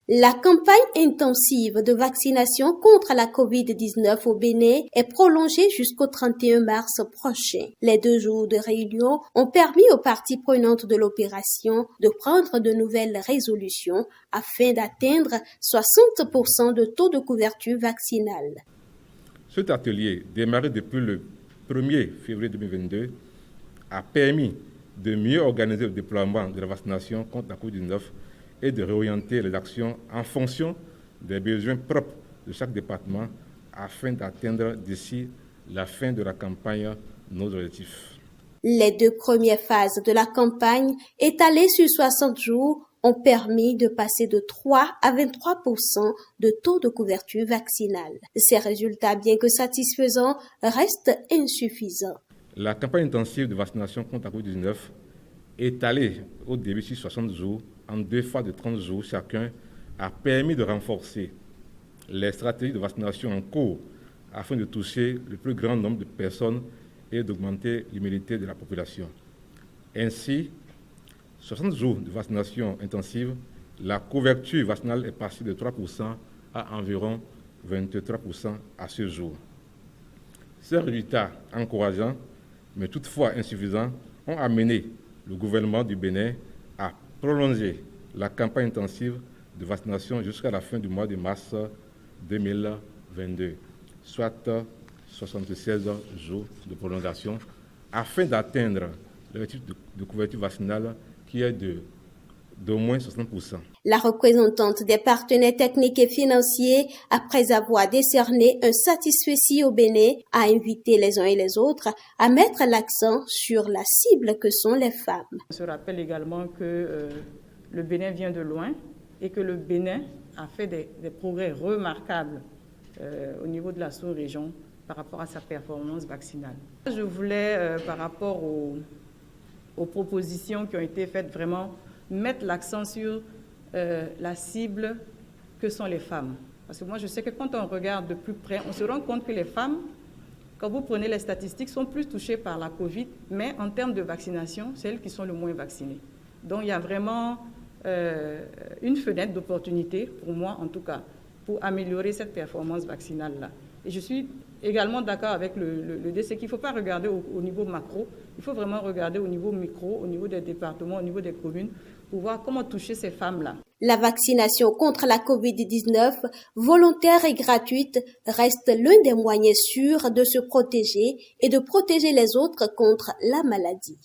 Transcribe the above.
La campagne intensive de vaccination contre la COVID-19 au Bénin est prolongée jusqu'au 31 mars prochain. Les 2 jours de réunion ont permis aux parties prenantes de l'opération de prendre de nouvelles résolutions afin d'atteindre 60% de taux de couverture vaccinale. Cet atelier, démarré depuis le 1er février 2022, a permis de mieux organiser le déploiement de la vaccination contre la COVID-19 et de réorienter les actions en fonction des besoins propres de chaque département afin d'atteindre d'ici la fin de la campagne nos objectifs. Les 2 premières phases de la campagne, étalées sur 60 jours, ont permis de passer de 3 à 23% de taux de couverture vaccinale. Ces résultats, bien que satisfaisants, restent insuffisants. La campagne intensive de vaccination contre la COVID-19, étalée au début sur 60 jours, en 2 phases de 30 jours chacun, a permis de renforcer les stratégies de vaccination en cours afin de toucher le plus grand nombre de personnes et d'augmenter l'immunité de la population. Ainsi, 60 jours de vaccination intensive, la couverture vaccinale est passée de 3% à environ 23% à ce jour. Ces résultats encourageants, mais toutefois insuffisants, ont amené le gouvernement du Bénin à prolonger la campagne intensive de vaccination jusqu'à la fin du mois de mars 2022, soit 76 jours de prolongation, afin d'atteindre l'objectif de couverture vaccinale qui est d'au moins 60%. La représentante des partenaires techniques et financiers, après avoir décerné un satisfecit au Bénin, a invité les uns et les autres à mettre l'accent sur la cible que sont les femmes. On se rappelle également que le Bénin vient de loin et que le Bénin a fait des progrès remarquables au niveau de la sous-région par rapport à sa performance vaccinale. Je voulais, par rapport aux propositions qui ont été faites, vraiment mettre l'accent sur la cible que sont les femmes. Parce que moi, je sais que quand on regarde de plus près, on se rend compte que les femmes, quand vous prenez les statistiques, sont plus touchées par la COVID, mais en termes de vaccination, c'est elles qui sont le moins vaccinées. Donc, il y a vraiment une fenêtre d'opportunité, pour moi en tout cas, pour améliorer cette performance vaccinale-là. Et je suis également d'accord avec le DC qu'il ne faut pas regarder au niveau macro, il faut vraiment regarder au niveau micro, au niveau des départements, au niveau des communes, pour voir comment toucher ces femmes-là. La vaccination contre la COVID-19, volontaire et gratuite, reste l'un des moyens sûrs de se protéger et de protéger les autres contre la maladie.